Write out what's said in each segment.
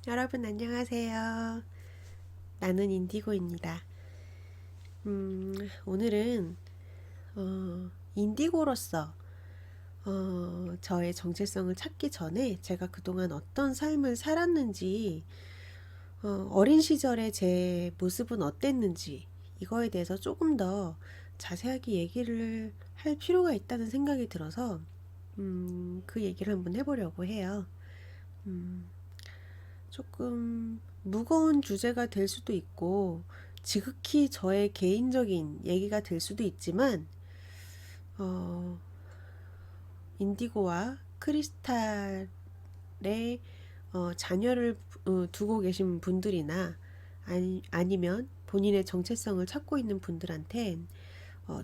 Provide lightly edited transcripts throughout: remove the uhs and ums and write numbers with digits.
여러분 안녕하세요. 나는 인디고입니다. 오늘은 인디고로서 저의 정체성을 찾기 전에 제가 그동안 어떤 삶을 살았는지, 어린 시절의 제 모습은 어땠는지 이거에 대해서 조금 더 자세하게 얘기를 할 필요가 있다는 생각이 들어서 그 얘기를 한번 해보려고 해요. 음, 조금 무거운 주제가 될 수도 있고 지극히 저의 개인적인 얘기가 될 수도 있지만 어, 인디고와 크리스탈의 자녀를 두고 계신 분들이나 아니면 본인의 정체성을 찾고 있는 분들한텐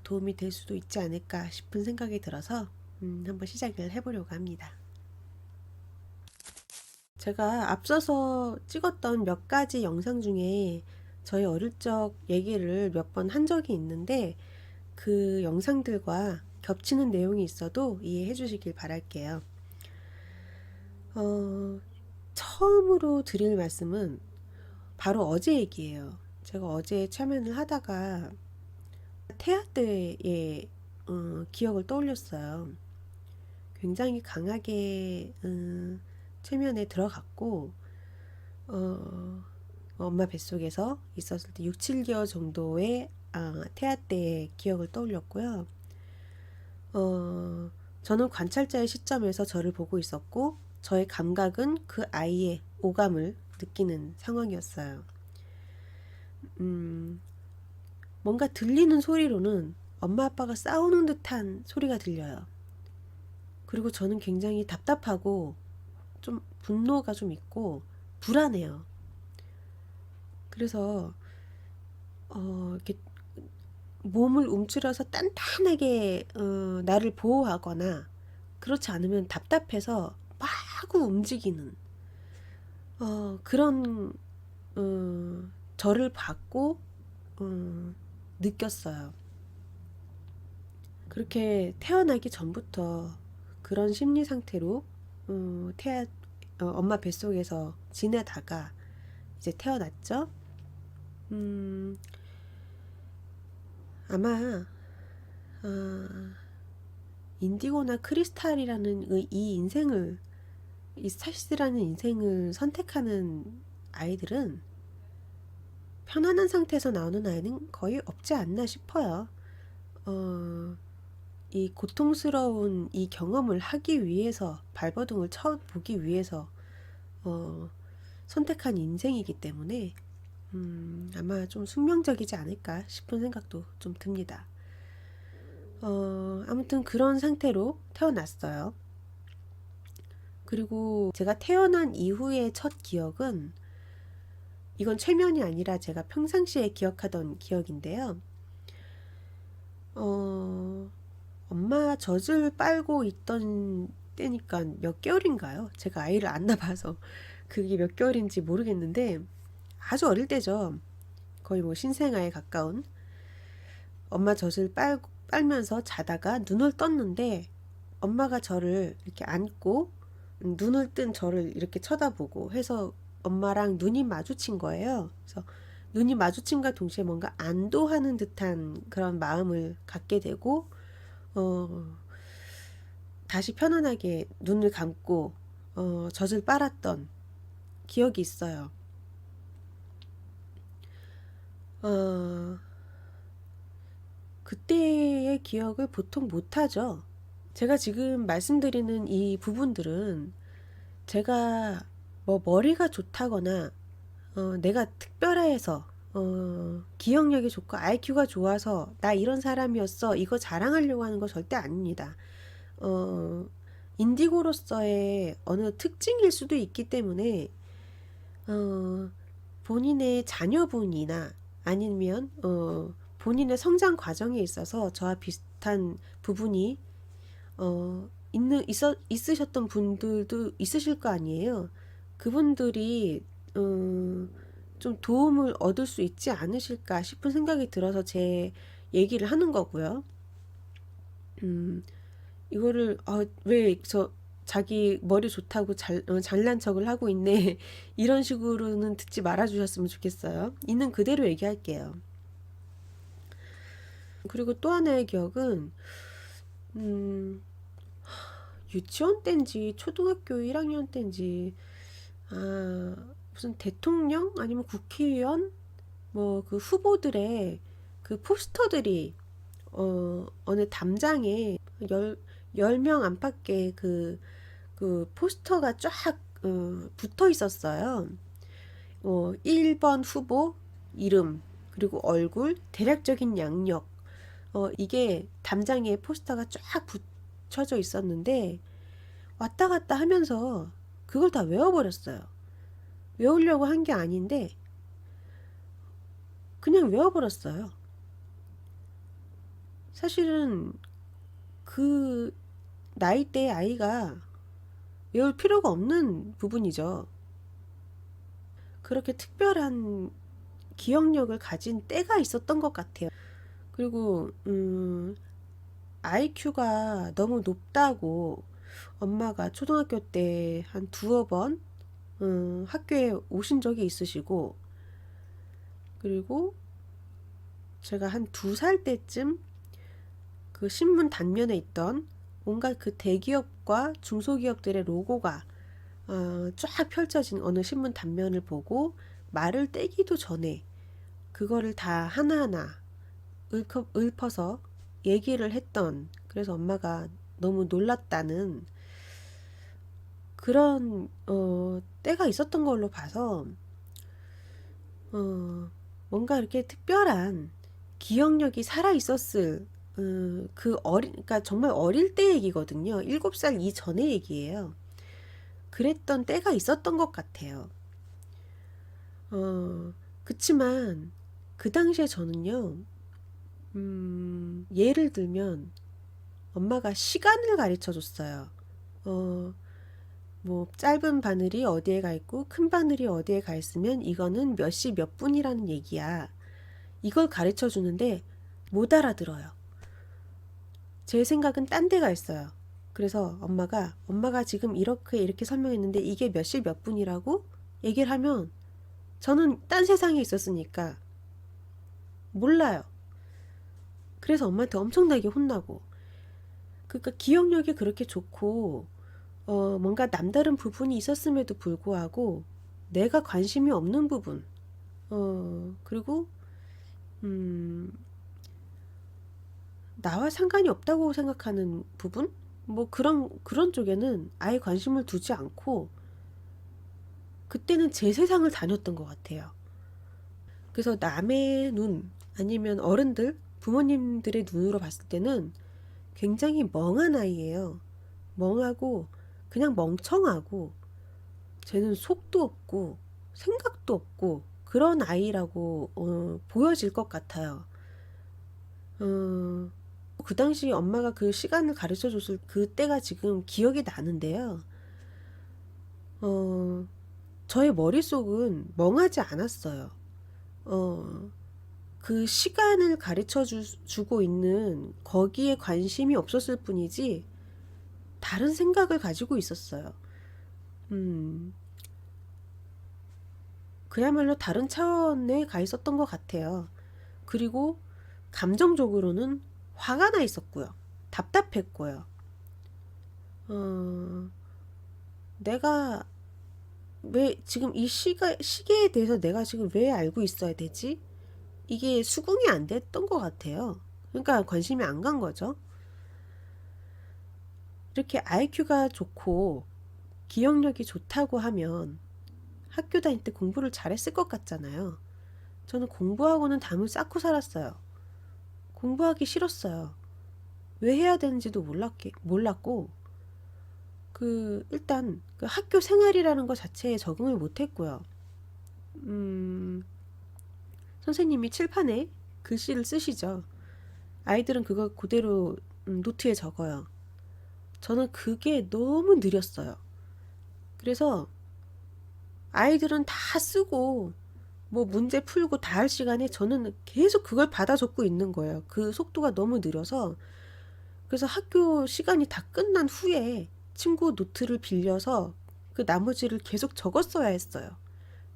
도움이 될 수도 있지 않을까 싶은 생각이 들어서 한번 시작을 해보려고 합니다. 제가 앞서서 찍었던 몇 가지 영상 중에 저희 어릴 적 얘기를 몇 번 한 적이 있는데 그 영상들과 겹치는 내용이 있어도 이해해 주시길 바랄게요. 어, 처음으로 드릴 말씀은 바로 어제 얘기예요. 제가 어제 참여를 하다가 태아 때의 기억을 떠올렸어요. 굉장히 강하게 최면에 들어갔고 어, 엄마 뱃속에서 있었을 때 6, 7개월 정도의 태아 때의 기억을 떠올렸고요. 저는 관찰자의 시점에서 저를 보고 있었고 저의 감각은 그 아이의 오감을 느끼는 상황이었어요. 뭔가 들리는 소리로는 엄마 아빠가 싸우는 듯한 소리가 들려요. 그리고 저는 굉장히 답답하고 좀 분노가 좀 있고 불안해요. 그래서 이렇게 몸을 움츠려서 단단하게 나를 보호하거나 그렇지 않으면 답답해서 마구 움직이는 그런 저를 받고 느꼈어요. 그렇게 태어나기 전부터 그런 심리 상태로 엄마 뱃속에서 지내다가 이제 태어났죠. 음, 아마 인디고나 크리스탈이라는 이 인생을 이 스타시스라는 인생을 선택하는 아이들은 편안한 상태에서 나오는 아이는 거의 없지 않나 싶어요. 이 고통스러운 이 경험을 하기 위해서 발버둥을 쳐보기 위해서 선택한 인생이기 때문에 아마 좀 숙명적이지 않을까 싶은 생각도 좀 듭니다. 아무튼 그런 상태로 태어났어요. 그리고 제가 태어난 이후의 첫 기억은 이건 최면이 아니라 제가 평상시에 기억하던 기억인데요. 엄마 젖을 빨고 있던 때니까 몇 개월인가요? 제가 아이를 안 낳아봐서 그게 몇 개월인지 모르겠는데 아주 어릴 때죠. 거의 뭐 신생아에 가까운 엄마 젖을 빨면서 자다가 눈을 떴는데 엄마가 저를 이렇게 안고 눈을 뜬 저를 이렇게 쳐다보고 해서 엄마랑 눈이 마주친 거예요. 그래서 눈이 마주침과 동시에 뭔가 안도하는 듯한 그런 마음을 갖게 되고 다시 편안하게 눈을 감고 젖을 빨았던 기억이 있어요. 그때의 기억을 보통 못하죠. 제가 지금 말씀드리는 이 부분들은 제가 뭐 머리가 좋다거나 내가 특별해서 기억력이 좋고 IQ가 좋아서 나 이런 사람이었어 이거 자랑하려고 하는 거 절대 아닙니다. 어, 인디고로서의 어느 특징일 수도 있기 때문에 어, 본인의 자녀분이나 아니면 본인의 성장 과정에 있어서 저와 비슷한 부분이 있으셨던 분들도 있으실 거 아니에요. 그분들이 좀 도움을 얻을 수 있지 않으실까 싶은 생각이 들어서 제 얘기를 하는 거고요. 이거를 왜 자기 머리 좋다고 잘난 척을 하고 있네. 이런 식으로는 듣지 말아 주셨으면 좋겠어요. 있는 그대로 얘기할게요. 그리고 또 하나의 기억은 음, 유치원 때인지 초등학교 1학년 때인지 무슨 대통령 아니면 국회의원 뭐 그 후보들의 그 포스터들이 어느 담장에 10명 안팎의 그 포스터가 쫙 붙어 있었어요. 1번 후보 이름, 그리고 얼굴, 대략적인 양력, 이게 담장에 포스터가 쫙 붙여져 있었는데, 왔다 갔다 하면서 그걸 다 외워버렸어요. 외우려고 한 게 아닌데, 그냥 외워버렸어요. 사실은 그 나이대의 아이가 외울 필요가 없는 부분이죠. 그렇게 특별한 기억력을 가진 때가 있었던 것 같아요. 그리고 IQ가 너무 높다고 엄마가 초등학교 때 한 두어 번 학교에 오신 적이 있으시고, 그리고 제가 한 2살 때쯤 그 신문 단면에 있던 온갖 그 대기업과 중소기업들의 로고가 쫙 펼쳐진 어느 신문 단면을 보고 말을 떼기도 전에 그거를 다 하나하나 읊어서 얘기를 했던, 그래서 엄마가 너무 놀랐다는 그런 때가 있었던 걸로 봐서 뭔가 이렇게 특별한 기억력이 살아 있었을 그러니까 정말 어릴 때 얘기거든요. 7살 이전의 얘기예요. 그랬던 때가 있었던 것 같아요. 그치만 그 당시에 저는요, 예를 들면 엄마가 시간을 가르쳐 줬어요. 뭐 짧은 바늘이 어디에 가 있고 큰 바늘이 어디에 가 있으면 이거는 몇 시 몇 분이라는 얘기야. 이걸 가르쳐 주는데 못 알아들어요. 제 생각은 딴 데가 있어요. 그래서 엄마가 지금 이렇게 설명했는데 이게 몇 시 몇 분이라고 얘기를 하면 저는 딴 세상에 있었으니까 몰라요. 그래서 엄마한테 엄청나게 혼나고, 그러니까 기억력이 그렇게 좋고 뭔가 남다른 부분이 있었음에도 불구하고 내가 관심이 없는 부분, 그리고 나와 상관이 없다고 생각하는 부분, 뭐 그런 쪽에는 아예 관심을 두지 않고 그때는 제 세상을 다녔던 것 같아요. 그래서 남의 눈 아니면 어른들, 부모님들의 눈으로 봤을 때는 굉장히 멍한 아이예요. 멍하고 그냥 멍청하고, 쟤는 속도 없고 생각도 없고 그런 아이라고 보여질 것 같아요. 그 당시 엄마가 그 시간을 가르쳐 줬을 그때가 지금 기억이 나는데요. 저의 머릿속은 멍하지 않았어요. 그 시간을 가르쳐 주고 있는 거기에 관심이 없었을 뿐이지 다른 생각을 가지고 있었어요. 그야말로 다른 차원에 가 있었던 것 같아요. 그리고 감정적으로는 화가 나 있었고요. 답답했고요. 내가 왜 지금 이 시계에 대해서 내가 지금 왜 알고 있어야 되지? 이게 수긍이 안 됐던 것 같아요. 그러니까 관심이 안 간 거죠. 이렇게 IQ가 좋고 기억력이 좋다고 하면 학교 다닐 때 공부를 잘했을 것 같잖아요. 저는 공부하고는 담을 쌓고 살았어요. 공부하기 싫었어요. 왜 해야 되는지도 몰랐고, 일단 그 학교 생활이라는 것 자체에 적응을 못했고요. 선생님이 칠판에 글씨를 쓰시죠. 아이들은 그거 그대로 노트에 적어요. 저는 그게 너무 느렸어요. 그래서 아이들은 다 쓰고 뭐 문제 풀고 다 할 시간에 저는 계속 그걸 받아 적고 있는 거예요. 그 속도가 너무 느려서. 그래서 학교 시간이 다 끝난 후에 친구 노트를 빌려서 그 나머지를 계속 적었어야 했어요.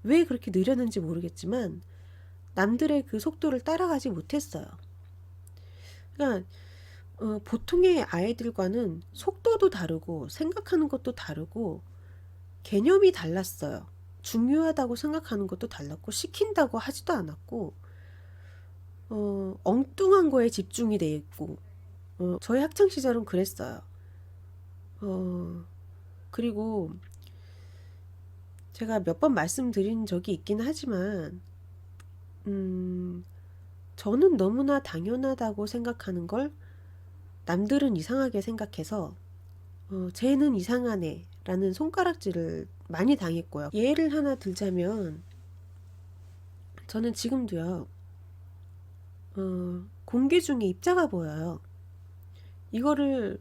왜 그렇게 느렸는지 모르겠지만 남들의 그 속도를 따라가지 못했어요. 그러니까 보통의 아이들과는 속도도 다르고 생각하는 것도 다르고 개념이 달랐어요. 중요하다고 생각하는 것도 달랐고 시킨다고 하지도 않았고 엉뚱한 거에 집중이 돼 있고 저희 학창 시절은 그랬어요. 그리고 제가 몇 번 말씀드린 적이 있긴 하지만 저는 너무나 당연하다고 생각하는 걸 남들은 이상하게 생각해서 쟤는 이상하네 라는 손가락질을 많이 당했고요. 예를 하나 들자면 저는 지금도요 공기 중에 입자가 보여요. 이거를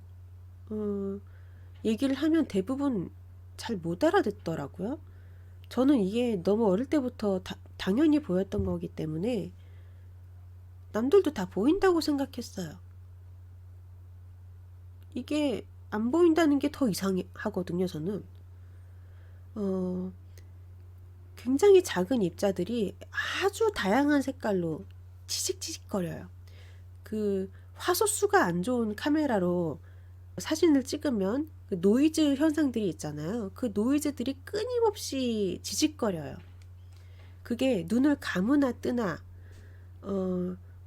얘기를 하면 대부분 잘 못 알아듣더라고요. 저는 이게 너무 어릴 때부터 당연히 보였던 거기 때문에 남들도 다 보인다고 생각했어요. 이게 안 보인다는 게 더 이상하거든요, 저는. 굉장히 작은 입자들이 아주 다양한 색깔로 치직치직거려요. 그 화소수가 안 좋은 카메라로 사진을 찍으면 그 노이즈 현상들이 있잖아요. 그 노이즈들이 끊임없이 지직거려요. 그게 눈을 감으나 뜨나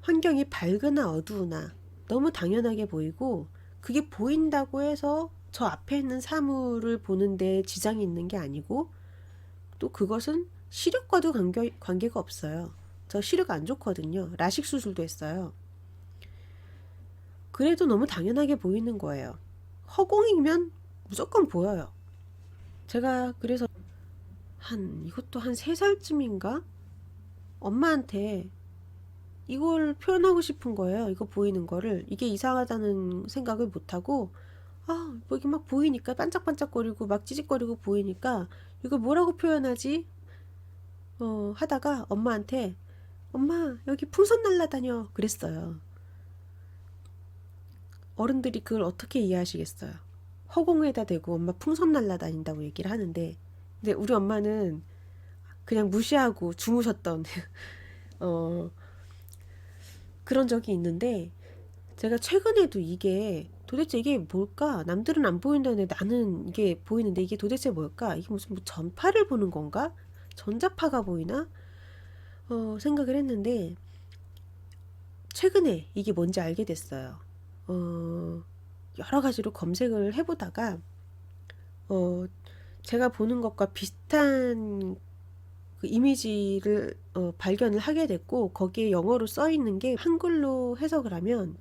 환경이 밝으나 어두우나 너무 당연하게 보이고 그게 보인다고 해서 저 앞에 있는 사물을 보는데 지장이 있는 게 아니고 또 그것은 시력과도 관계가 없어요. 저 시력 안 좋거든요. 라식 수술도 했어요. 그래도 너무 당연하게 보이는 거예요. 허공이면 무조건 보여요. 제가 그래서 이것도 한 3살쯤인가? 엄마한테 이걸 표현하고 싶은 거예요. 이거 보이는 거를. 이게 이상하다는 생각을 못하고, 뭐 이게 막 보이니까 반짝반짝거리고 막 찌직거리고 보이니까 이거 뭐라고 표현하지? 하다가 엄마한테 엄마 여기 풍선 날라다녀 그랬어요. 어른들이 그걸 어떻게 이해하시겠어요? 허공에다 대고 엄마 풍선 날라다닌다고 얘기를 하는데 근데 우리 엄마는 그냥 무시하고 주무셨던 그런 적이 있는데 제가 최근에도 이게 도대체 이게 뭘까? 남들은 안 보인다는데 나는 이게 보이는데 이게 도대체 뭘까? 이게 무슨 뭐 전파를 보는 건가? 전자파가 보이나? 생각을 했는데 최근에 이게 뭔지 알게 됐어요. 여러 가지로 검색을 해보다가 제가 보는 것과 비슷한 그 이미지를 발견을 하게 됐고 거기에 영어로 써 있는 게 한글로 해석을 하면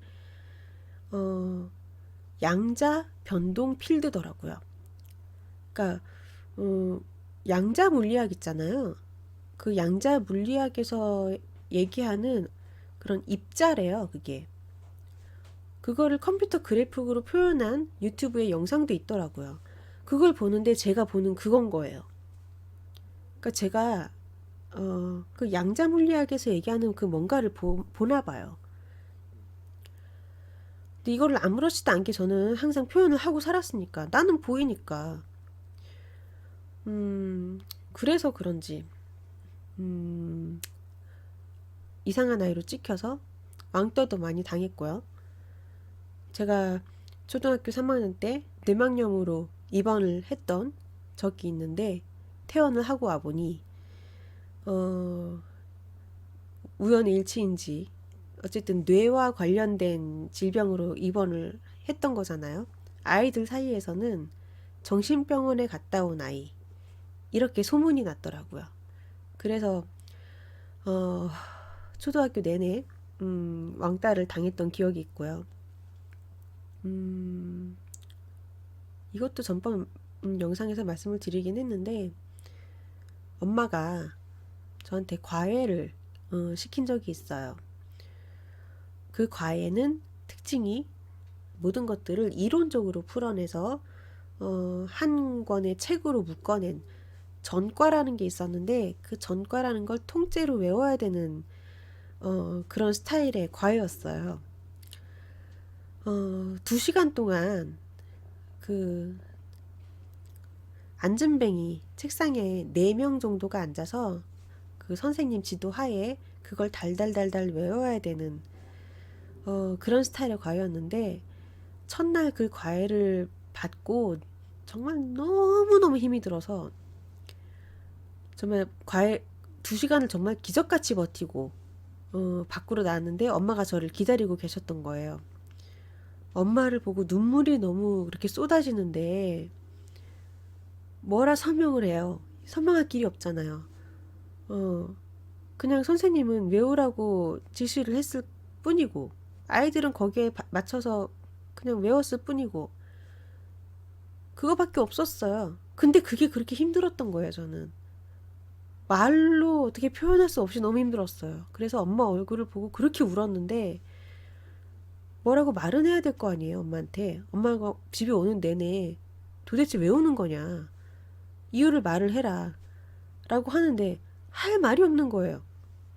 양자 변동 필드더라고요. 그러니까 양자 물리학 있잖아요. 그 양자 물리학에서 얘기하는 그런 입자래요, 그게. 그거를 컴퓨터 그래픽으로 표현한 유튜브에 영상도 있더라고요. 그걸 보는데 제가 보는 그건 거예요. 그러니까 제가 그 양자 물리학에서 얘기하는 그 뭔가를 보나 봐요. 근데 이거를 아무렇지도 않게 저는 항상 표현을 하고 살았으니까 나는 보이니까 그래서 그런지 이상한 아이로 찍혀서 왕떠도 많이 당했고요. 제가 초등학교 3학년 때 뇌막염으로 입원을 했던 적이 있는데 퇴원을 하고 와보니 우연의 일치인지 어쨌든 뇌와 관련된 질병으로 입원을 했던 거잖아요. 아이들 사이에서는 정신병원에 갔다 온 아이 이렇게 소문이 났더라고요. 그래서 초등학교 내내 왕따를 당했던 기억이 있고요. 이것도 전번 영상에서 말씀을 드리긴 했는데 엄마가 저한테 과외를 시킨 적이 있어요. 그 과외는 특징이 모든 것들을 이론적으로 풀어내서 한 권의 책으로 묶어낸 전과라는 게 있었는데 그 전과라는 걸 통째로 외워야 되는 그런 스타일의 과외였어요. 2시간 동안 그 앉은뱅이 책상에 4명 정도가 앉아서 그 선생님 지도 하에 그걸 달달달달 외워야 되는 그런 스타일의 과외였는데 첫날 그 과외를 받고 정말 너무너무 힘이 들어서 정말 과외 2시간을 정말 기적같이 버티고 밖으로 나왔는데 엄마가 저를 기다리고 계셨던 거예요. 엄마를 보고 눈물이 너무 그렇게 쏟아지는데 뭐라 설명을 해요. 설명할 길이 없잖아요. 어, 그냥 선생님은 외우라고 지시를 했을 뿐이고 아이들은 거기에 맞춰서 그냥 외웠을 뿐이고 그거밖에 없었어요. 근데 그게 그렇게 힘들었던 거예요, 저는. 말로 어떻게 표현할 수 없이 너무 힘들었어요. 그래서 엄마 얼굴을 보고 그렇게 울었는데 뭐라고 말은 해야 될 거 아니에요, 엄마한테. 엄마가 집에 오는 내내 도대체 왜 우는 거냐. 이유를 말을 해라. 라고 하는데 할 말이 없는 거예요.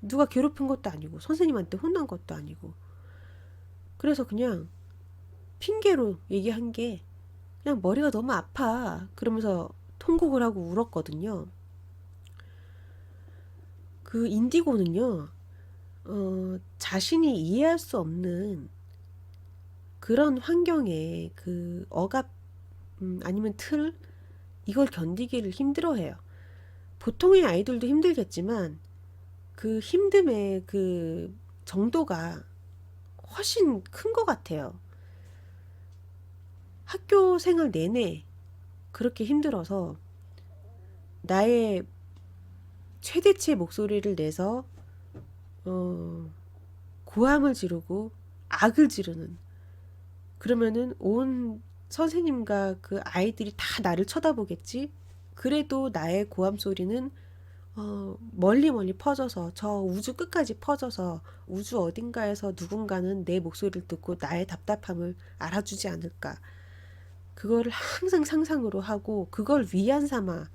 누가 괴롭힌 것도 아니고 선생님한테 혼난 것도 아니고. 그래서 그냥 핑계로 얘기한 게 그냥 머리가 너무 아파. 그러면서 통곡을 하고 울었거든요. 그 인디고는요, 자신이 이해할 수 없는 그런 환경에 그 억압, 아니면 틀, 이걸 견디기를 힘들어해요. 보통의 아이들도 힘들겠지만 그 힘듦의 그 정도가 훨씬 큰 것 같아요. 학교 생활 내내 그렇게 힘들어서 나의 최대치의 목소리를 내서 고함을 지르고 악을 지르는 그러면은 온 선생님과 그 아이들이 다 나를 쳐다보겠지. 그래도 나의 고함 소리는 멀리 멀리 퍼져서 저 우주 끝까지 퍼져서 우주 어딘가에서 누군가는 내 목소리를 듣고 나의 답답함을 알아주지 않을까. 그거를 항상 상상으로 하고 그걸 위안 삼아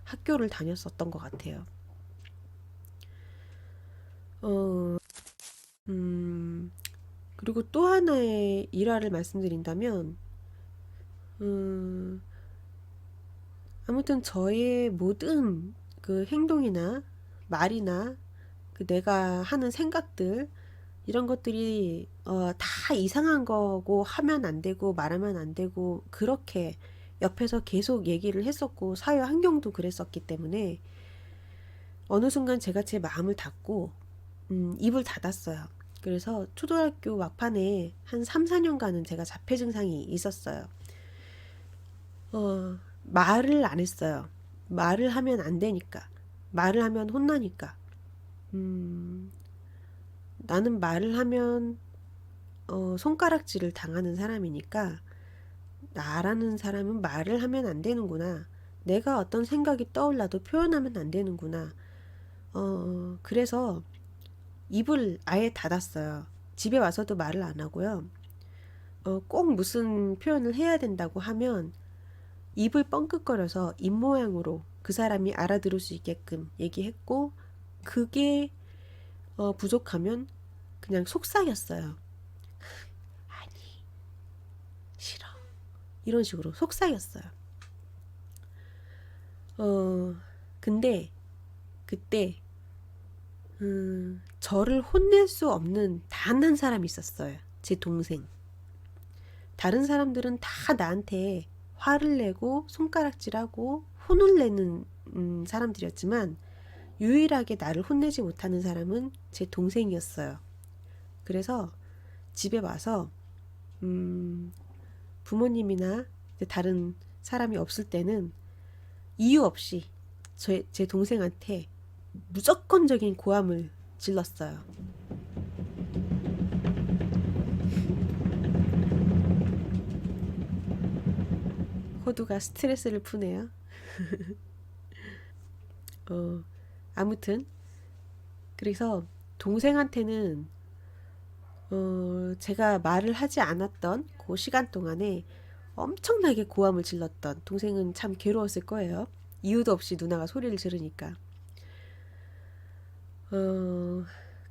학교를 다녔었던 것 같아요. 어, 음, 그리고 또 하나의 일화를 말씀드린다면, 음, 아무튼 저의 모든 그 행동이나 말이나 그 내가 하는 생각들, 이런 것들이 다 이상한 거고 하면 안 되고 말하면 안 되고 그렇게 옆에서 계속 얘기를 했었고 사회 환경도 그랬었기 때문에 어느 순간 제가 제 마음을 닫고 입을 닫았어요. 그래서 초등학교 막판에 한 3, 4년간은 제가 자폐 증상이 있었어요. 말을 안 했어요. 말을 하면 안 되니까. 말을 하면 혼나니까. 음, 나는 말을 하면 손가락질을 당하는 사람이니까 나라는 사람은 말을 하면 안 되는구나. 내가 어떤 생각이 떠올라도 표현하면 안 되는구나. 그래서 입을 아예 닫았어요. 집에 와서도 말을 안 하고요. 꼭 무슨 표현을 해야 된다고 하면 입을 뻥끗거려서 입 모양으로 그 사람이 알아들을 수 있게끔 얘기했고, 그게 부족하면 그냥 속삭였어요. 아니, 싫어. 이런 식으로 속삭였어요. 근데 그때 저를 혼낼 수 없는 단 한 사람이 있었어요. 제 동생. 다른 사람들은 다 나한테 화를 내고 손가락질하고 혼을 내는 사람들이었지만 유일하게 나를 혼내지 못하는 사람은 제 동생이었어요. 그래서 집에 와서 부모님이나 다른 사람이 없을 때는 이유 없이 제 동생한테 무조건적인 고함을 질렀어요. 호두가 스트레스를 푸네요. 아무튼 그래서 동생한테는 제가 말을 하지 않았던 그 시간 동안에 엄청나게 고함을 질렀던 동생은 참 괴로웠을 거예요. 이유도 없이 누나가 소리를 지르니까.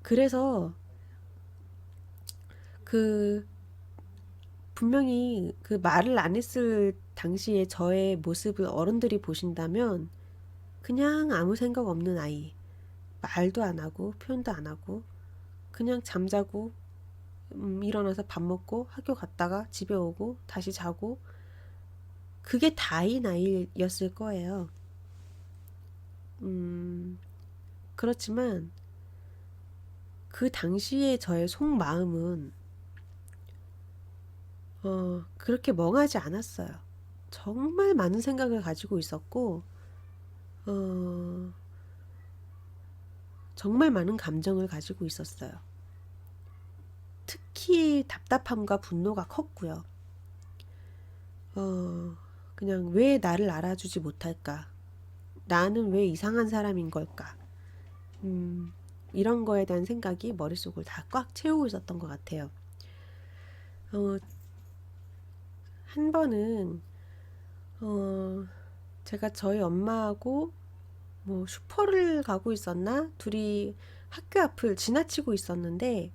그래서 그 분명히 그 말을 안 했을 당시에 저의 모습을 어른들이 보신다면 그냥 아무 생각 없는 아이, 말도 안 하고 표현도 안 하고 그냥 잠자고 일어나서 밥 먹고 학교 갔다가 집에 오고 다시 자고 그게 다인 아이였을 거예요. 그렇지만 그 당시에 저의 속마음은 그렇게 멍하지 않았어요. 정말 많은 생각을 가지고 있었고 어, 정말 많은 감정을 가지고 있었어요. 특히 답답함과 분노가 컸고요. 그냥 왜 나를 알아주지 못할까? 나는 왜 이상한 사람인 걸까? 이런 거에 대한 생각이 머릿속을 다 꽉 채우고 있었던 것 같아요. 한 번은 제가 저희 엄마하고 뭐 슈퍼를 가고 있었나? 둘이 학교 앞을 지나치고 있었는데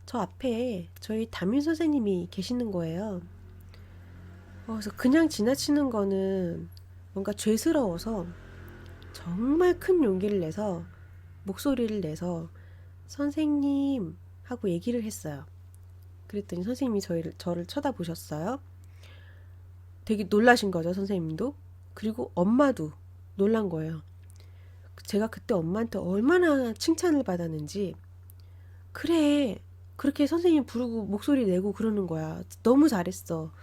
저 앞에 저희 담임 선생님이 계시는 거예요. 그래서 그냥 지나치는 거는 뭔가 죄스러워서 정말 큰 용기를 내서 목소리를 내서 선생님 하고 얘기를 했어요. 그랬더니 선생님이 저를 쳐다보셨어요. 되게 놀라신 거죠, 선생님도. 그리고 엄마도 놀란 거예요. 제가 그때 엄마한테 얼마나 칭찬을 받았는지. 그래, 그렇게 선생님 부르고 목소리 내고 그러는 거야. 너무 잘했어.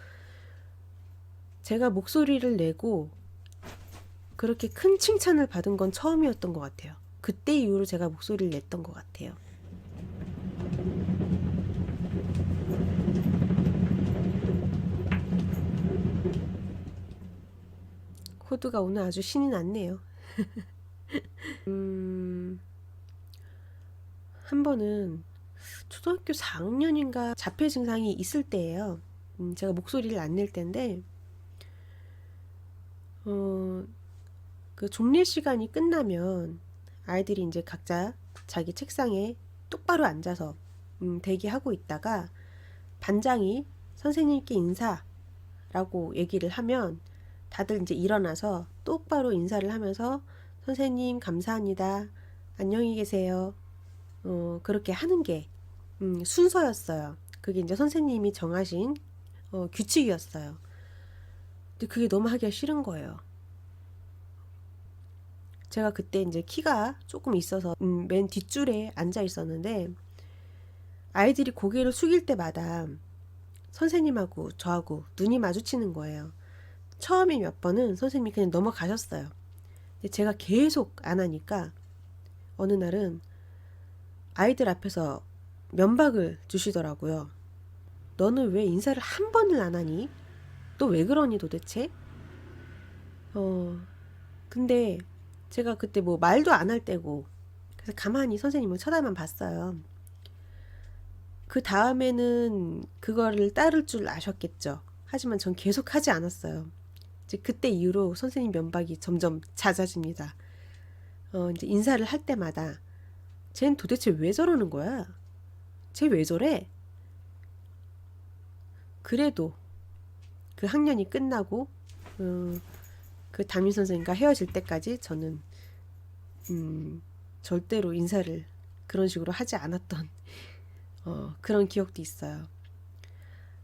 제가 목소리를 내고 그렇게 큰 칭찬을 받은 건 처음이었던 것 같아요. 그때 이후로 제가 목소리를 냈던 것 같아요. 코드가 오늘 아주 신이 났네요. 한 번은 초등학교 4학년인가 자폐 증상이 있을 때예요. 제가 목소리를 안 낼 때인데 그 종례 시간이 끝나면 아이들이 이제 각자 자기 책상에 똑바로 앉아서 대기하고 있다가 반장이 선생님께 인사라고 얘기를 하면 다들 이제 일어나서 똑바로 인사를 하면서 선생님 감사합니다. 안녕히 계세요. 그렇게 하는 게 순서였어요. 그게 이제 선생님이 정하신 규칙이었어요. 근데 그게 너무 하기가 싫은 거예요. 제가 그때 이제 키가 조금 있어서 맨 뒷줄에 앉아 있었는데 아이들이 고개를 숙일 때마다 선생님하고 저하고 눈이 마주치는 거예요. 처음에 몇 번은 선생님이 그냥 넘어가셨어요. 근데 제가 계속 안 하니까 어느 날은 아이들 앞에서 면박을 주시더라고요. 너는 왜 인사를 한 번을 안 하니? 또 왜 그러니 도대체? 근데 제가 그때 뭐 말도 안 할 때고 그래서 가만히 선생님을 쳐다만 봤어요. 그 다음에는 그거를 따를 줄 아셨겠죠. 하지만 전 계속 하지 않았어요. 이제 그때 이후로 선생님 면박이 점점 잦아집니다. 이제 인사를 할 때마다 쟨 도대체 왜 저러는 거야? 쟤 왜 저래? 그래도 그 학년이 끝나고 그 담임 선생님과 헤어질 때까지 저는 절대로 인사를 그런 식으로 하지 않았던 그런 기억도 있어요.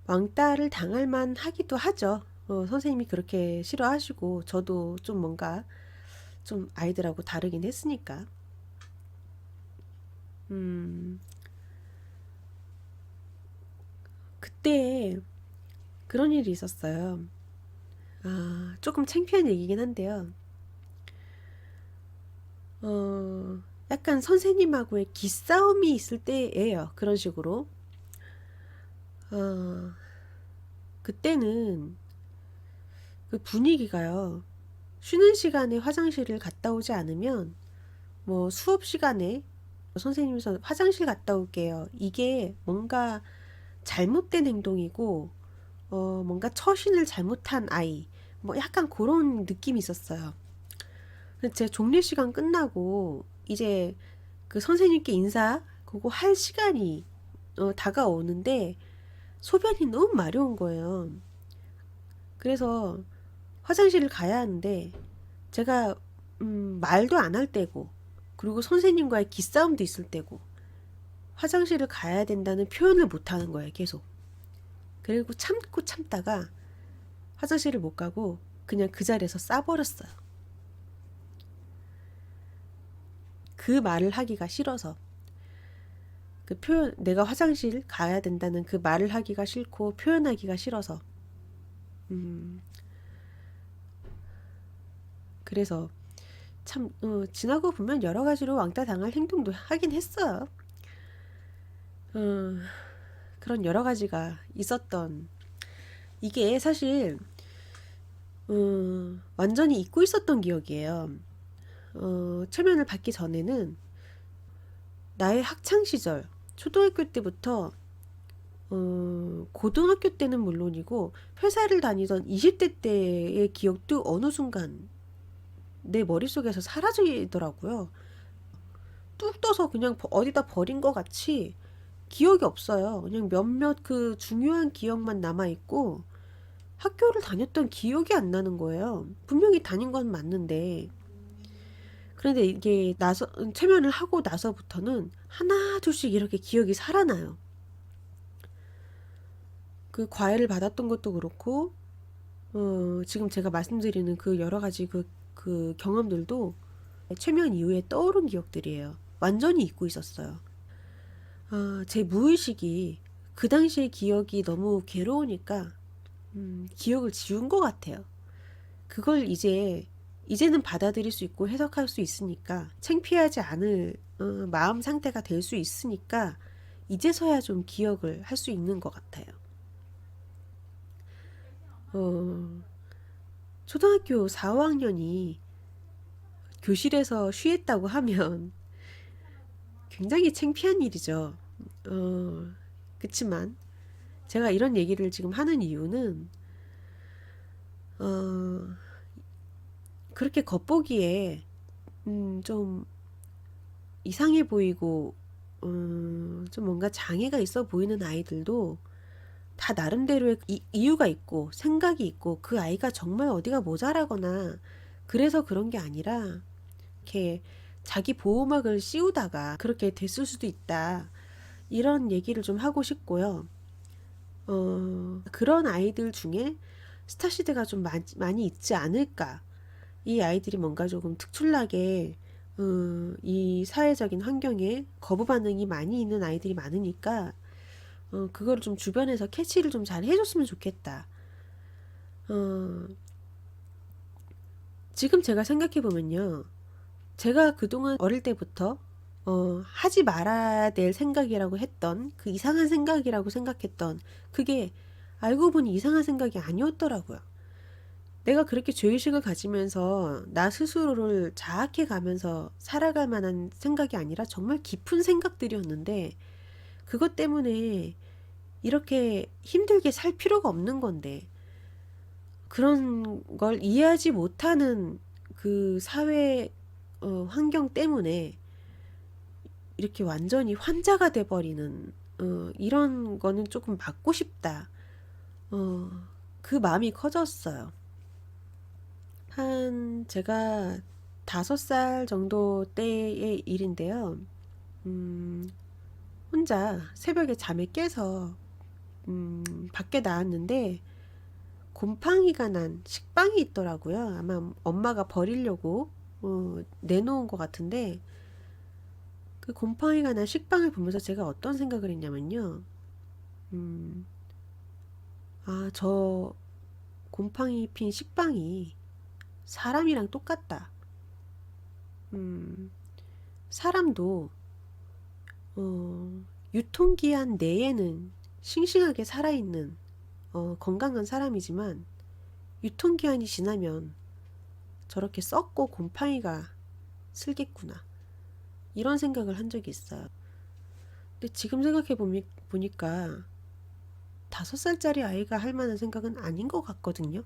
왕따를 당할 만 하기도 하죠. 선생님이 그렇게 싫어하시고 저도 좀 뭔가 좀 아이들하고 다르긴 했으니까. 그때 그런 일이 있었어요. 조금 창피한 얘기긴 한데요. 약간 선생님하고의 기싸움이 있을 때예요. 그런 식으로. 그때는 그 분위기가요. 쉬는 시간에 화장실을 갔다 오지 않으면 뭐 수업 시간에 선생님께서 화장실 갔다 올게요. 이게 뭔가 잘못된 행동이고 뭔가 처신을 잘못한 아이 뭐 약간 그런 느낌이 있었어요. 제 종례 시간 끝나고 이제 그 선생님께 인사 그거 할 시간이 다가오는데 소변이 너무 마려운 거예요. 그래서 화장실을 가야 하는데 제가 말도 안 할 때고, 그리고 선생님과의 기싸움도 있을 때고, 화장실을 가야 된다는 표현을 못 하는 거예요, 계속. 그리고 참고 참다가 화장실을 못 가고 그냥 그 자리에서 싸버렸어요. 그 말을 하기가 싫어서. 그 표현, 내가 화장실 가야 된다는 그 말을 하기가 싫고 표현하기가 싫어서. 그래서 참 지나고 보면 여러 가지로 왕따 당할 행동도 하긴 했어요. 어, 그런 여러 가지가 있었던, 이게 사실 완전히 잊고 있었던 기억이에요. 체면을 받기 전에는 나의 학창 시절, 초등학교 때부터 고등학교 때는 물론이고 회사를 다니던 20대 때의 기억도 어느 순간 내 머릿속에서 사라지더라고요. 뚝 떠서 그냥 어디다 버린 것 같이 기억이 없어요. 그냥 몇몇 그 중요한 기억만 남아있고 학교를 다녔던 기억이 안 나는 거예요. 분명히 다닌 건 맞는데. 그런데 이게 체면을 하고 나서부터는 하나 둘씩 이렇게 기억이 살아나요. 그 과외를 받았던 것도 그렇고, 지금 제가 말씀드리는 그 여러 가지 그 경험들도 최면 이후에 떠오른 기억들이에요. 완전히 잊고 있었어요. 제 무의식이 그 당시의 기억이 너무 괴로우니까 기억을 지운 것 같아요. 그걸 이제는 받아들일 수 있고 해석할 수 있으니까 창피하지 않을 마음 상태가 될 수 있으니까 이제서야 좀 기억을 할 수 있는 것 같아요. 초등학교 4, 5학년이 교실에서 쉬했다고 하면 굉장히 창피한 일이죠. 그치만 제가 이런 얘기를 지금 하는 이유는 어, 그렇게 겉보기에 좀 이상해 보이고 좀 뭔가 장애가 있어 보이는 아이들도 다 나름대로의 이유가 있고 생각이 있고, 그 아이가 정말 어디가 모자라거나 그래서 그런 게 아니라 이렇게 자기 보호막을 씌우다가 그렇게 됐을 수도 있다, 이런 얘기를 좀 하고 싶고요. 그런 아이들 중에 스타시대가 좀 많이 있지 않을까. 이 아이들이 뭔가 조금 특출나게 이 사회적인 환경에 거부 반응이 많이 있는 아이들이 많으니까 그거를 좀 주변에서 캐치를 좀 잘 해줬으면 좋겠다. 지금 제가 생각해 보면요, 제가 그동안 어릴 때부터 하지 말아야 될 생각이라고 했던, 그 이상한 생각이라고 생각했던 그게 알고 보니 이상한 생각이 아니었더라고요. 내가 그렇게 죄의식을 가지면서 나 스스로를 자학해 가면서 살아갈 만한 생각이 아니라 정말 깊은 생각들이었는데, 그것 때문에 이렇게 힘들게 살 필요가 없는 건데, 그런 걸 이해하지 못하는 그 사회 환경 때문에 이렇게 완전히 환자가 돼버리는 이런 거는 조금 막고 싶다. 그 마음이 커졌어요. 제가 5살 정도 때의 일인데요. 혼자 새벽에 잠에 깨서 밖에 나왔는데 곰팡이가 난 식빵이 있더라고요. 아마 엄마가 버리려고 내놓은 것 같은데, 그 곰팡이가 난 식빵을 보면서 제가 어떤 생각을 했냐면요. 저 곰팡이 핀 식빵이 사람이랑 똑같다. 사람도 유통기한 내에는 싱싱하게 살아있는 건강한 사람이지만 유통기한이 지나면 저렇게 썩고 곰팡이가 슬겠구나, 이런 생각을 한 적이 있어요. 근데 지금 생각해 보니까 5살짜리 아이가 할 만한 생각은 아닌 것 같거든요.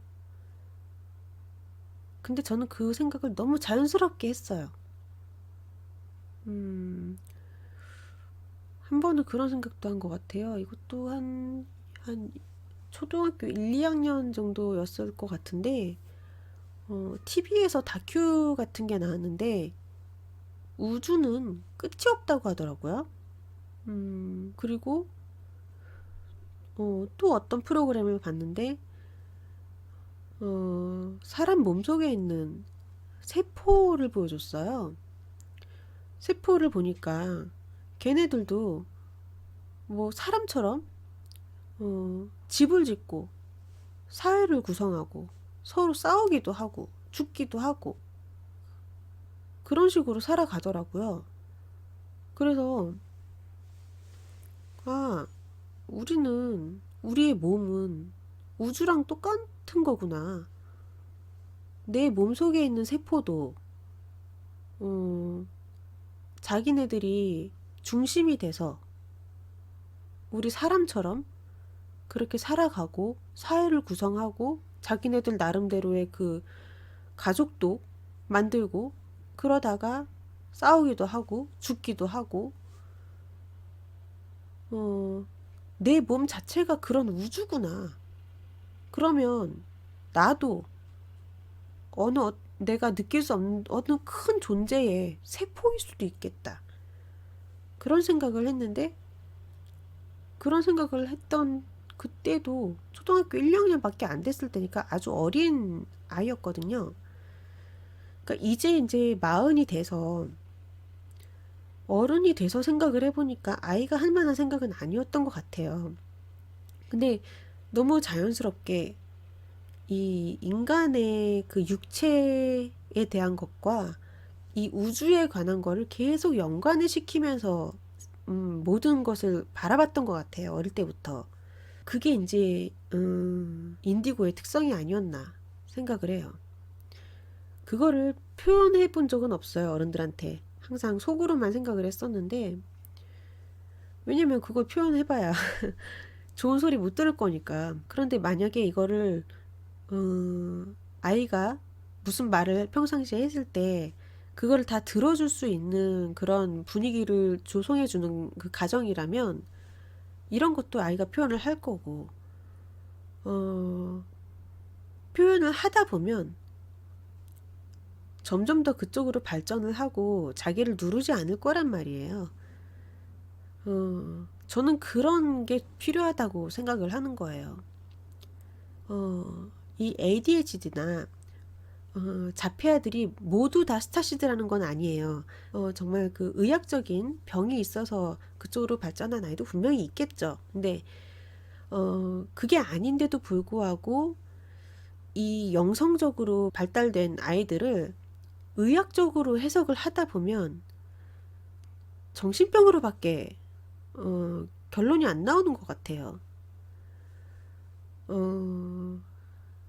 근데 저는 그 생각을 너무 자연스럽게 했어요. 한 번은 그런 생각도 한 것 같아요. 이것도 한 한 초등학교 1, 2학년 정도였을 것 같은데, TV에서 다큐 같은 게 나왔는데, 우주는 끝이 없다고 하더라고요. 그리고, 또 어떤 프로그램을 봤는데, 사람 몸속에 있는 세포를 보여줬어요. 세포를 보니까 걔네들도 뭐 사람처럼 집을 짓고 사회를 구성하고 서로 싸우기도 하고 죽기도 하고 그런 식으로 살아가더라고요. 그래서 아, 우리의 몸은 우주랑 똑같은 거구나. 내 몸속에 있는 세포도 어, 자기네들이 중심이 돼서 우리 사람처럼 그렇게 살아가고 사회를 구성하고 자기네들 나름대로의 그 가족도 만들고 그러다가 싸우기도 하고 죽기도 하고 내 몸 자체가 그런 우주구나. 그러면 나도 내가 느낄 수 없는 어느 큰 존재의 세포일 수도 있겠다. 그런 생각을 했는데 그런 생각을 했던 그때도 초등학교 1, 2학년밖에 안 됐을 때니까 아주 어린 아이였거든요. 그러니까 이제 마흔이 돼서 어른이 돼서 생각을 해보니까 아이가 할 만한 생각은 아니었던 것 같아요. 근데 너무 자연스럽게 이 인간의 그 육체에 대한 것과 이 우주에 관한 거를 계속 연관을 시키면서 모든 것을 바라봤던 것 같아요. 어릴 때부터. 그게 이제 인디고의 특성이 아니었나 생각을 해요. 그거를 표현해 본 적은 없어요. 어른들한테. 항상 속으로만 생각을 했었는데 왜냐면 그걸 표현해봐야 좋은 소리 못 들을 거니까. 그런데 만약에 이거를 아이가 무슨 말을 평상시에 했을 때 그거를 다 들어줄 수 있는 그런 분위기를 조성해주는 그 가정이라면 이런 것도 아이가 표현을 할 거고 표현을 하다 보면 점점 더 그쪽으로 발전을 하고 자기를 누르지 않을 거란 말이에요. 저는 그런 게 필요하다고 생각을 하는 거예요. 이 ADHD나 자폐아들이 모두 다 스타시드라는 건 아니에요. 정말 그 의학적인 병이 있어서 그쪽으로 발전한 아이도 분명히 있겠죠. 근데 그게 아닌데도 불구하고 이 영성적으로 발달된 아이들을 의학적으로 해석을 하다 보면 정신병으로밖에 결론이 안 나오는 것 같아요.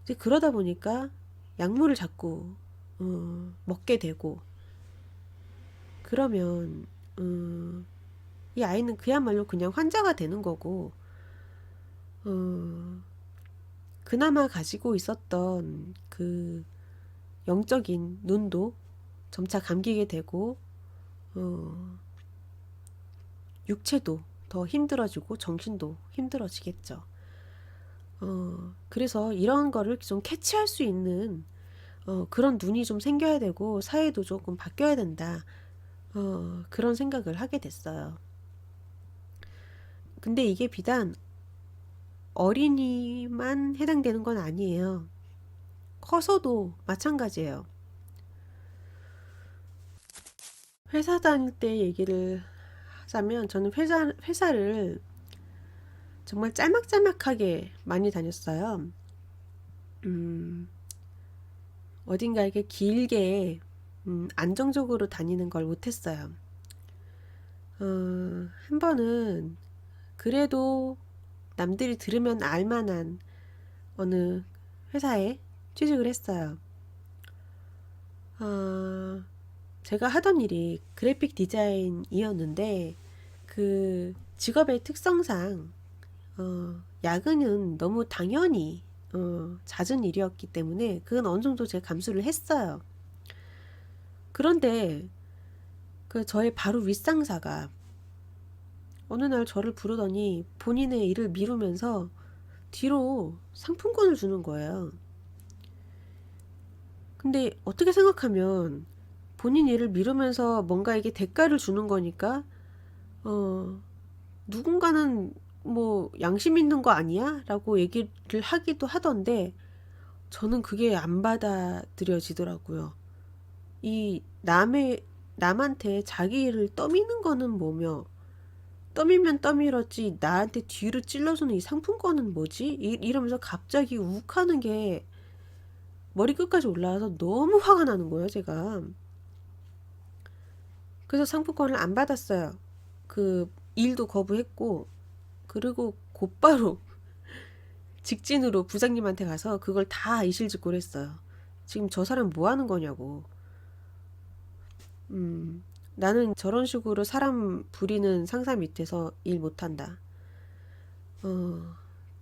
이제 그러다 보니까 약물을 자꾸 먹게 되고 그러면 이 아이는 그야말로 그냥 환자가 되는 거고 그나마 가지고 있었던 그 영적인 눈도 점차 감기게 되고 육체도 더 힘들어지고 정신도 힘들어지겠죠. 그래서 이런 거를 좀 캐치할 수 있는 그런 눈이 좀 생겨야 되고 사회도 조금 바뀌어야 된다. 그런 생각을 하게 됐어요. 근데 이게 비단 어린이만 해당되는 건 아니에요. 커서도 마찬가지예요. 회사 다닐 때 얘기를 하자면 저는 회사를 정말 짤막짤막하게 많이 다녔어요. 어딘가 이렇게 길게 안정적으로 다니는 걸 못했어요. 한 번은 그래도 남들이 들으면 알만한 어느 회사에 취직을 했어요. 제가 하던 일이 그래픽 디자인이었는데 그 직업의 특성상 야근은 너무 당연히 잦은 일이었기 때문에 그건 어느 정도 제가 감수를 했어요. 그런데 그 저의 바로 윗상사가 어느 날 저를 부르더니 본인의 일을 미루면서 뒤로 상품권을 주는 거예요. 근데 어떻게 생각하면 본인 일을 미루면서 뭔가에게 대가를 주는 거니까 어, 누군가는 뭐 양심 있는 거 아니야? 라고 얘기를 하기도 하던데 저는 그게 안 받아들여지더라고요. 이 남한테 자기 일을 떠미는 거는 뭐며 떠밀면 떠밀었지 나한테 뒤를 찔러주는 이 상품권은 뭐지? 이러면서 갑자기 욱하는 게 머리끝까지 올라와서 너무 화가 나는 거예요, 제가. 그래서 상품권을 안 받았어요. 그 일도 거부했고, 그리고 곧바로 직진으로 부장님한테 가서 그걸 다 이실직고를 했어요. 지금 저 사람 뭐 하는 거냐고. 나는 저런 식으로 사람 부리는 상사 밑에서 일 못한다. 어,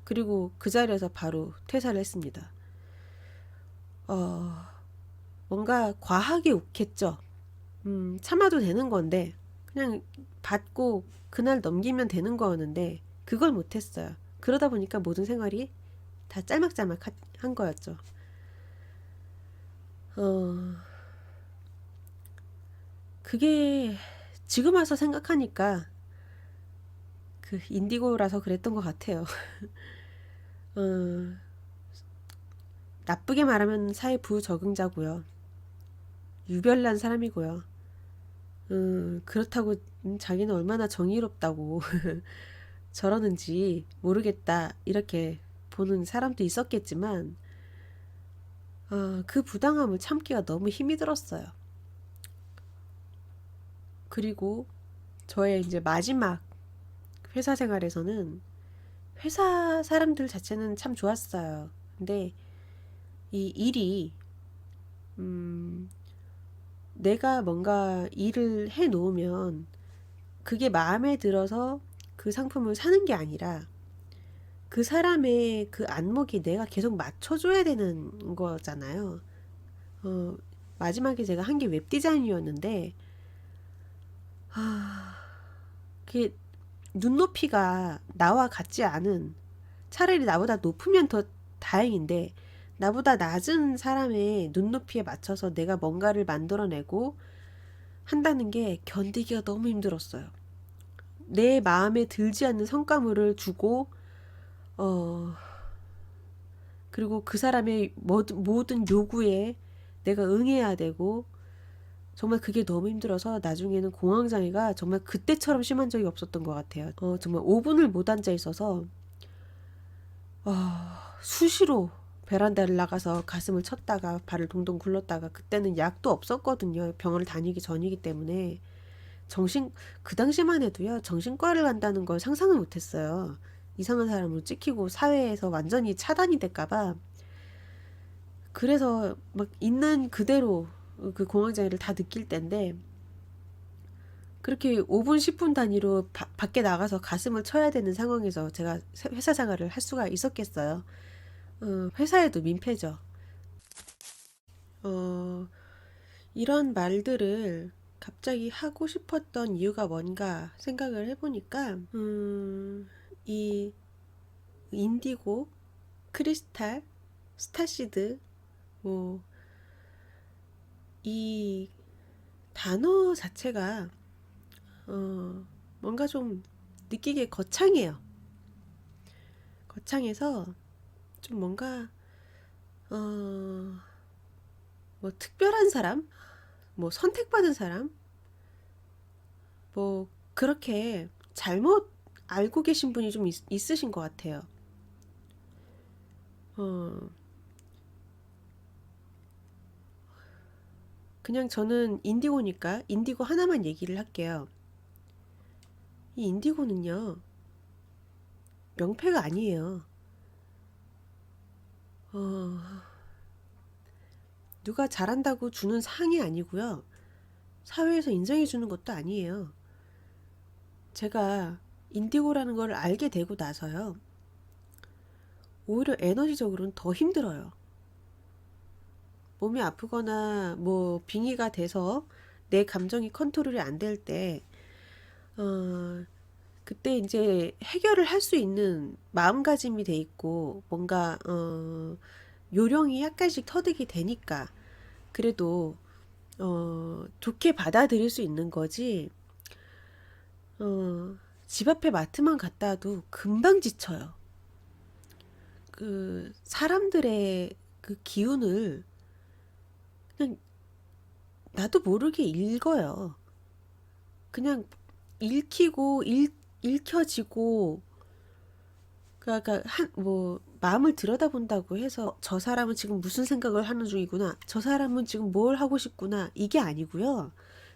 그리고 그 자리에서 바로 퇴사를 했습니다. 어, 뭔가 과하게 욱했죠. 참아도 되는 건데, 그냥 받고 그날 넘기면 되는 거였는데, 그걸 못했어요. 그러다 보니까 모든 생활이 다 짤막짤막한 거였죠. 어, 그게 지금 와서 생각하니까 그 인디고라서 그랬던 것 같아요. 어, 나쁘게 말하면 사회 부적응자고요. 유별난 사람이고요. 그렇다고 자기는 얼마나 정의롭다고 저러는지 모르겠다 이렇게 보는 사람도 있었겠지만 그 부당함을 참기가 너무 힘이 들었어요. 그리고 저의 이제 마지막 회사 생활에서는 회사 사람들 자체는 참 좋았어요. 근데 이 일이 음, 내가 뭔가 일을 해 놓으면 그게 마음에 들어서 그 상품을 사는 게 아니라 그 사람의 그 안목에 내가 계속 맞춰줘야 되는 거잖아요. 어, 마지막에 제가 한 게 웹디자인이었는데, 그게 눈높이가 나와 같지 않은, 차라리 나보다 높으면 더 다행인데, 나보다 낮은 사람의 눈높이에 맞춰서 내가 뭔가를 만들어내고 한다는 게 견디기가 너무 힘들었어요. 내 마음에 들지 않는 성과물을 주고, 어, 그리고 그 사람의 모든 요구에 내가 응해야 되고, 정말 그게 너무 힘들어서 나중에는 공황장애가 정말 그때처럼 심한 적이 없었던 것 같아요. 정말 5분을 못 앉아 있어서 수시로 베란다를 나가서 가슴을 쳤다가 발을 동동 굴렀다가 그때는 약도 없었거든요. 병원을 다니기 전이기 때문에 정신 그 당시만 해도요. 정신과를 간다는 걸 상상을 못했어요. 이상한 사람으로 찍히고 사회에서 완전히 차단이 될까봐 그래서 막 있는 그대로 그 공황장애를 다 느낄 때인데 그렇게 5분, 10분 단위로 밖에 나가서 가슴을 쳐야 되는 상황에서 제가 회사 생활을 할 수가 있었겠어요. 회사에도 민폐죠. 어, 이런 말들을 갑자기 하고 싶었던 이유가 뭔가 생각을 해보니까, 이 인디고, 크리스탈, 스타시드, 뭐, 이 단어 자체가, 뭔가 좀 느끼기에 거창해요. 거창해서 좀 뭔가, 어, 뭐 특별한 사람? 뭐 선택받은 사람? 뭐 그렇게 잘못 알고 계신 분이 좀 있으신 것 같아요. 어, 그냥 저는 인디고니까 인디고 하나만 얘기를 할게요. 이 인디고는요, 명패가 아니에요. 어, 누가 잘한다고 주는 상이 아니고요. 사회에서 인정해 주는 것도 아니에요. 제가 인디고라는 걸 알게 되고 나서요. 오히려 에너지적으로는 더 힘들어요. 몸이 아프거나 뭐 빙의가 돼서 내 감정이 컨트롤이 안 될 때, 어, 그때 이제 해결을 할 수 있는 마음가짐이 돼 있고 뭔가 요령이 약간씩 터득이 되니까 그래도 좋게 받아들일 수 있는 거지. 집 앞에 마트만 갔다 와도 금방 지쳐요. 그 사람들의 그 기운을 그냥 나도 모르게 읽어요. 그냥 읽혀지고, 그러니까 뭐 마음을 들여다본다고 해서 저 사람은 지금 무슨 생각을 하는 중이구나, 저 사람은 지금 뭘 하고 싶구나, 이게 아니고요.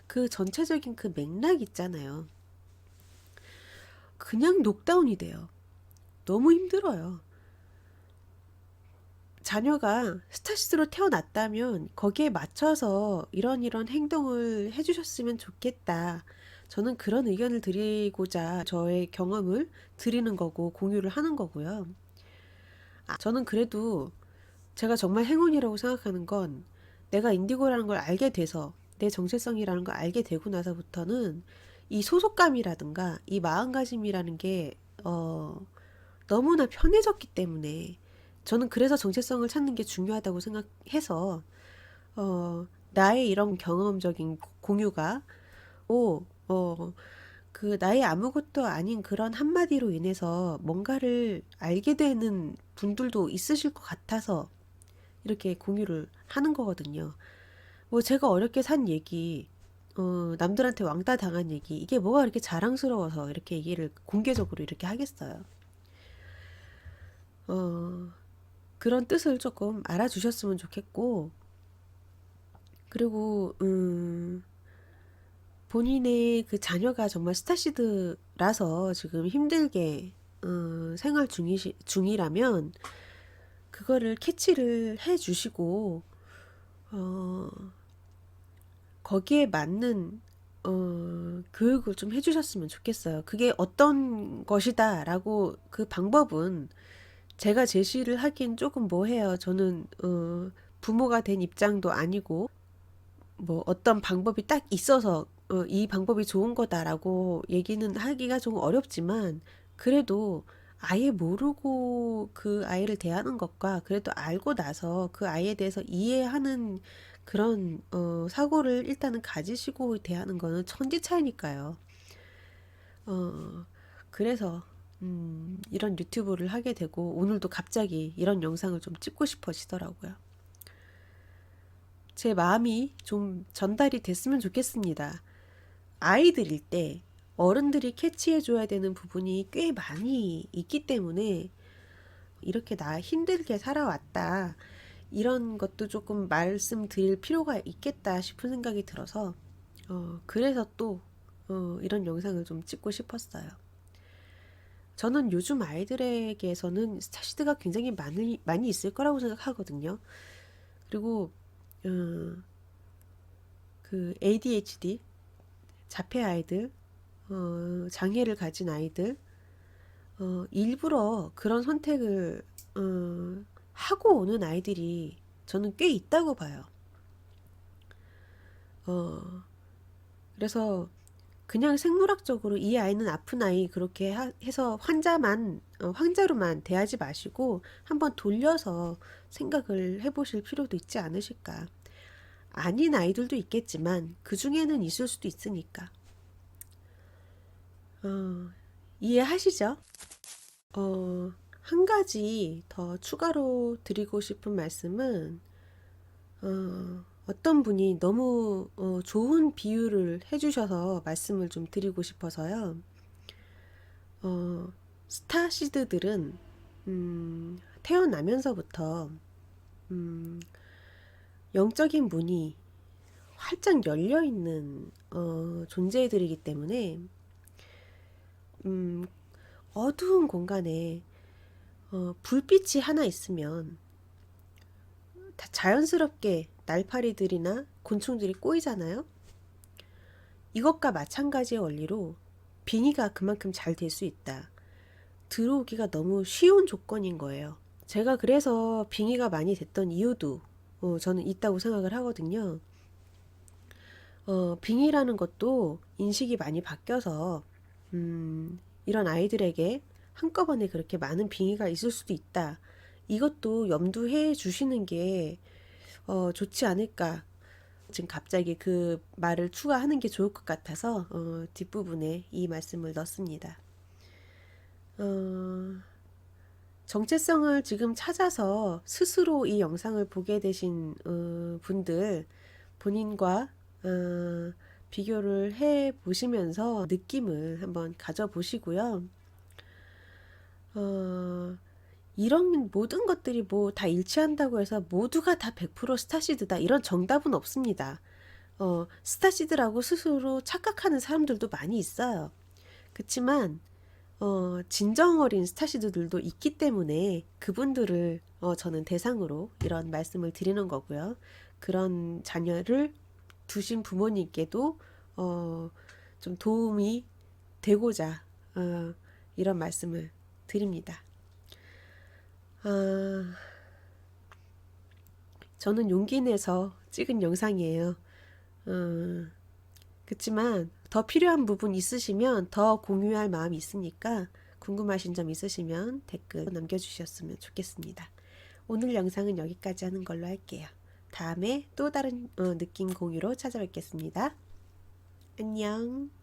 그 전체적인 그 맥락 있잖아요. 그냥 녹다운이 돼요. 너무 힘들어요. 자녀가 스타시드로 태어났다면 거기에 맞춰서 이런 행동을 해주셨으면 좋겠다. 저는 그런 의견을 드리고자 저의 경험을 드리는 거고 공유를 하는 거고요. 저는 그래도 제가 정말 행운이라고 생각하는 건 내가 인디고라는 걸 알게 돼서 내 정체성이라는 걸 알게 되고 나서부터는 이 소속감이라든가 이 마음가짐이라는 게 너무나 편해졌기 때문에 저는 그래서 정체성을 찾는 게 중요하다고 생각해서 나의 이런 경험적인 공유가 오, 그 나의 아무것도 아닌 그런 한마디로 인해서 뭔가를 알게 되는 분들도 있으실 것 같아서 이렇게 공유를 하는 거거든요. 뭐 제가 어렵게 산 얘기, 남들한테 왕따 당한 얘기, 이게 뭐가 그렇게 자랑스러워서 이렇게 얘기를 공개적으로 이렇게 하겠어요. 어, 그런 뜻을 조금 알아주셨으면 좋겠고, 그리고, 본인의 그 자녀가 정말 스타시드라서 지금 힘들게, 중이라면, 그거를 캐치를 해 주시고, 어, 거기에 맞는, 교육을 좀 해주셨으면 좋겠어요. 그게 어떤 것이다라고 그 방법은 제가 제시를 하긴 조금 뭐해요. 저는 부모가 된 입장도 아니고 뭐 어떤 방법이 딱 있어서 이 방법이 좋은 거다라고 얘기는 하기가 좀 어렵지만 그래도 아예 모르고 그 아이를 대하는 것과 그래도 알고 나서 그 아이에 대해서 이해하는 그런 사고를 일단은 가지시고 대하는 거는 천지 차이니까요. 어, 그래서 이런 유튜브를 하게 되고 오늘도 갑자기 이런 영상을 좀 찍고 싶어지더라고요. 제 마음이 좀 전달이 됐으면 좋겠습니다. 아이들일 때 어른들이 캐치해줘야 되는 부분이 꽤 많이 있기 때문에 이렇게 나 힘들게 살아왔다. 이런 것도 조금 말씀드릴 필요가 있겠다 싶은 생각이 들어서 그래서 또 이런 영상을 좀 찍고 싶었어요. 저는 요즘 아이들에게서는 스타시드가 굉장히 많이 있을 거라고 생각하거든요. 그리고 어, 그 ADHD, 자폐 아이들, 장애를 가진 아이들, 일부러 그런 선택을 하고 오는 아이들이 저는 꽤 있다고 봐요. 어, 그래서 그냥 생물학적으로 이 아이는 아픈 아이 그렇게 해서 환자로만 대하지 마시고 한번 돌려서 생각을 해보실 필요도 있지 않으실까. 아닌 아이들도 있겠지만 그 중에는 있을 수도 있으니까. 어, 이해하시죠? 한 가지 더 추가로 드리고 싶은 말씀은 어떤 분이 너무 좋은 비유를 해주셔서 말씀을 좀 드리고 싶어서요. 스타시드들은 태어나면서부터 음, 영적인 문이 활짝 열려 있는 존재들이기 때문에 음, 어두운 공간에 불빛이 하나 있으면 다 자연스럽게 날파리들이나 곤충들이 꼬이잖아요. 이것과 마찬가지의 원리로 빙의가 그만큼 잘 될 수 있다. 들어오기가 너무 쉬운 조건인 거예요. 제가 그래서 빙의가 많이 됐던 이유도 저는 있다고 생각을 하거든요. 빙의라는 것도 인식이 많이 바뀌어서 이런 아이들에게 한꺼번에 그렇게 많은 빙의가 있을 수도 있다. 이것도 염두해 주시는 게 좋지 않을까. 지금 갑자기 그 말을 추가하는 게 좋을 것 같아서 뒷부분에 이 말씀을 넣습니다. 정체성을 지금 찾아서 스스로 이 영상을 보게 되신 분들, 본인과 비교를 해 보시면서 느낌을 한번 가져 보시고요. 이런 모든 것들이 뭐 다 일치한다고 해서 모두가 다 100% 스타시드다, 이런 정답은 없습니다. 스타시드라고 스스로 착각하는 사람들도 많이 있어요. 그렇지만 진정 어린 스타시드들도 있기 때문에 그분들을 저는 대상으로 이런 말씀을 드리는 거고요. 그런 자녀를 두신 부모님께도 좀 도움이 되고자 이런 말씀을 드립니다. 저는 용기 내서 찍은 영상이에요. 그렇지만 더 필요한 부분 있으시면 더 공유할 마음이 있으니까 궁금하신 점 있으시면 댓글 남겨주셨으면 좋겠습니다. 오늘 영상은 여기까지 하는 걸로 할게요. 다음에 또 다른 느낌 공유로 찾아뵙겠습니다. 안녕.